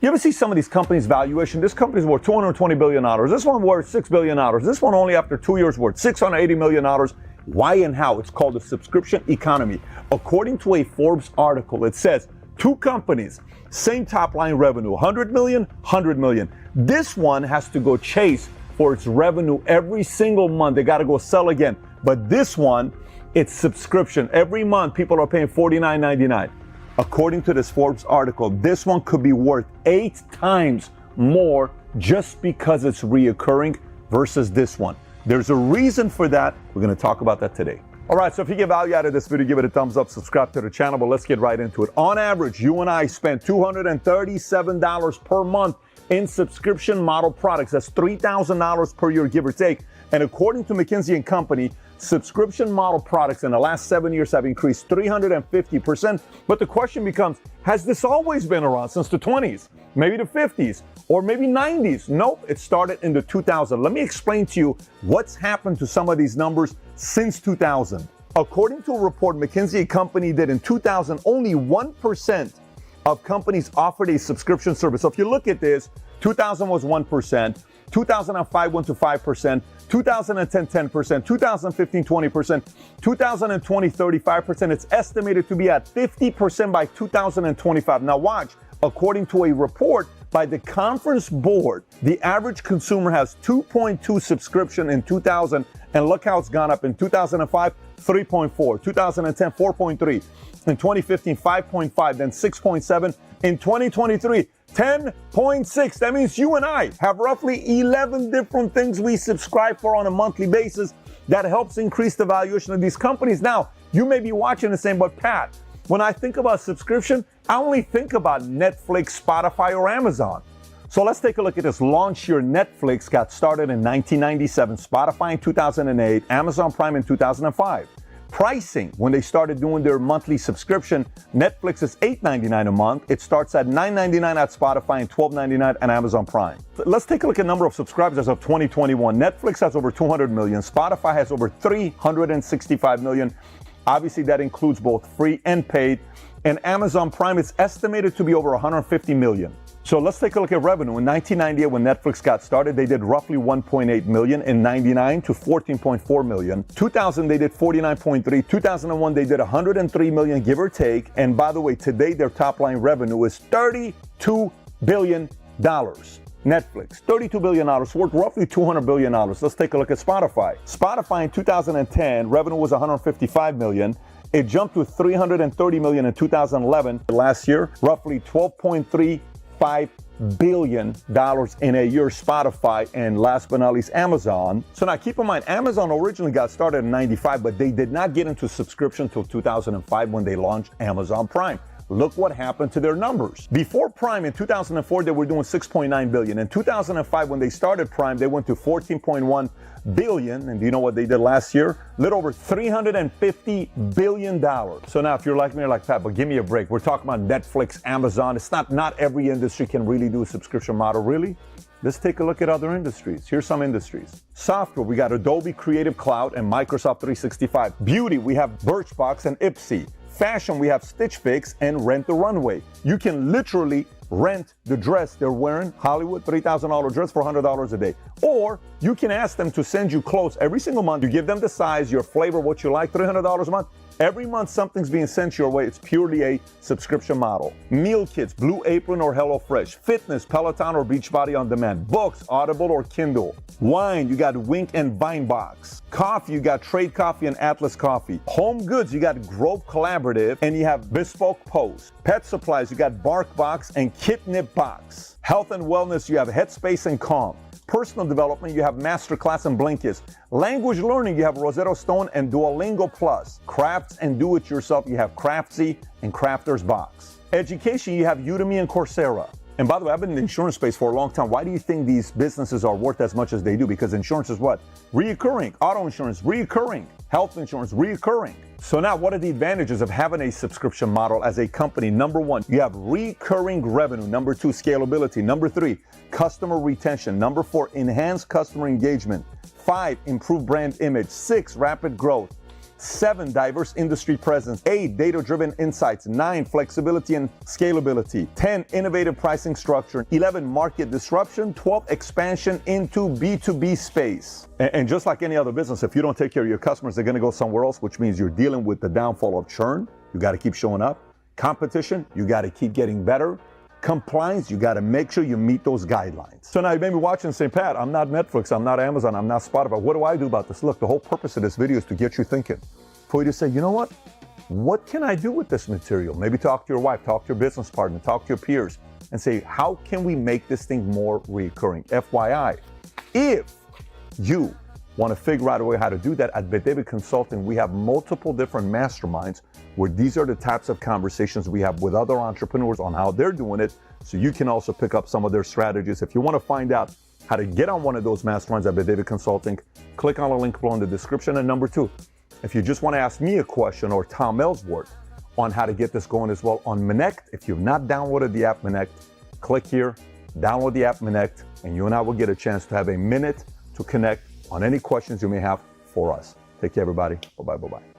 You ever see some of these companies' valuation? This company's worth $220 billion. This one worth $6 billion. This one only after 2 years worth $680 million. Why and how? It's called the subscription economy. According to a Forbes article, it says 2 companies, same top line revenue, 100 million, 100 million. This one has to go chase for its revenue every single month. They got to go sell again. But this one, it's subscription. Every month, people are paying $49.99. According to this Forbes article, this one could be worth 8 times more just because it's reoccurring versus this one. There's a reason for that. We're going to talk about that today. All right, so if you get value out of this video, give it a thumbs up, subscribe to the channel, but let's get right into it. On average, you and I spend $237 per month in subscription model products. That's $3,000 per year, give or take. And according to McKinsey & Company, subscription model products in the last 7 years have increased 350%. But the question becomes, has this always been around since the 20s, maybe the 50s, or maybe 90s? Nope, it started in the 2000s. Let me explain to you what's happened to some of these numbers since 2000. According to a report McKinsey & Company did in 2000, only 1% of companies offered a subscription service. So if you look at this, 2000 was 1%, 2005 went to 5%, 2010, 10%, 2015, 20%, 2020, 35%. It's estimated to be at 50% by 2025. Now watch, according to a report by the Conference Board, the average consumer has 2.2 subscription in 2000, and look how it's gone up. In 2005, 3.4, 2010, 4.3, in 2015, 5.5, then 6.7, in 2023, 10.6. That means you and I have roughly 11 different things we subscribe for on a monthly basis that helps increase the valuation of these companies. Now, you may be watching and saying, but Pat, when I think about subscription, I only think about Netflix, Spotify, or Amazon. So let's take a look at this. Launch year Netflix got started in 1997, Spotify in 2008, Amazon Prime in 2005. Pricing, when they started doing their monthly subscription, Netflix is $8.99 a month. It starts at $9.99 at Spotify and $12.99 at Amazon Prime. Let's take a look at number of subscribers as of 2021. Netflix has over 200 million. Spotify has over 365 million. Obviously, that includes both free and paid. And Amazon Prime is estimated to be over 150 million. So let's take a look at revenue. In 1998, when Netflix got started, they did roughly 1.8 million. In 99 to 14.4 million. 2000, they did 49.3. 2001, they did 103 million, give or take. And by the way, today their top line revenue is $32 billion. Netflix, $32 billion, worth roughly $200 billion. Let's take a look at Spotify. Spotify in 2010, revenue was 155 million. It jumped to 330 million in 2011. Last year, roughly $12.35 billion in a year. Spotify, and last but not least, Amazon. So now keep in mind, Amazon originally got started in 95, but they did not get into subscription until 2005 when they launched Amazon Prime. Look what happened to their numbers. Before Prime in 2004, they were doing 6.9 billion. In 2005, when they started Prime, they went to 14.1 billion. And do you know what they did last year? A little over $350 billion. So now if you're like me, you're like, Pat, but give me a break. We're talking about Netflix, Amazon. It's not every industry can really do a subscription model, really. Let's take a look at other industries. Here's some industries. Software, we got Adobe Creative Cloud and Microsoft 365. Beauty, we have Birchbox and Ipsy. Fashion, we have Stitch Fix and Rent the Runway. You can literally rent the dress they're wearing, Hollywood, $3,000 dress for $100 a day. Or you can ask them to send you clothes every single month. You give them the size, your flavor, what you like, $300 a month. Every month something's being sent your way. It's purely a subscription model. Meal kits, Blue Apron or HelloFresh. Fitness, Peloton or Beachbody On Demand. Books, Audible or Kindle. Wine, you got Wink and Vinebox. Coffee, you got Trade Coffee and Atlas Coffee. Home goods, you got Grove Collaborative and you have Bespoke Post. Pet supplies, you got BarkBox and Kitnip Box. Health and wellness, you have Headspace and Calm. Personal development, you have Masterclass and Blinkist. Language learning, you have Rosetta Stone and Duolingo Plus. Crafts and do-it-yourself, you have Craftsy and Crafter's Box. Education, you have Udemy and Coursera. And by the way, I've been in the insurance space for a long time. Why do you think these businesses are worth as much as they do? Because insurance is what? Reoccurring. Auto insurance, reoccurring. Health insurance, reoccurring. So now, what are the advantages of having a subscription model as a company? Number one, you have recurring revenue. Number two, scalability. Number three, customer retention. Number four, enhanced customer engagement. 5, improved brand image. 6, rapid growth. 7, diverse industry presence. 8, data-driven insights. 9, flexibility and scalability. 10, innovative pricing structure. 11, market disruption. 12, expansion into B2B space. And just like any other business, if you don't take care of your customers, they're going to go somewhere else, which means you're dealing with the downfall of churn. You got to keep showing up. Competition, you got to keep getting better. Compliance, you got to make sure you meet those guidelines. So now you may be watching and say, Pat, I'm not Netflix, I'm not Amazon, I'm not Spotify. What do I do about this? Look, the whole purpose of this video is to get you thinking. For you to say, you know what can I do with this material? Maybe talk to your wife, talk to your business partner, talk to your peers, and say, how can we make this thing more recurring? FYI, if you want to figure out a way how to do that, at Bet David Consulting, we have multiple different masterminds where these are the types of conversations we have with other entrepreneurs on how they're doing it, so you can also pick up some of their strategies. If you want to find out how to get on one of those masterminds at Bet David Consulting, click on the link below in the description. And number 2, if you just want to ask me a question or Tom Ellsworth on how to get this going as well on Minect, if you've not downloaded the app Minect, click here, download the app Minect, and you and I will get a chance to have a minute to connect on any questions you may have for us. Take care, everybody. Bye-bye, bye-bye.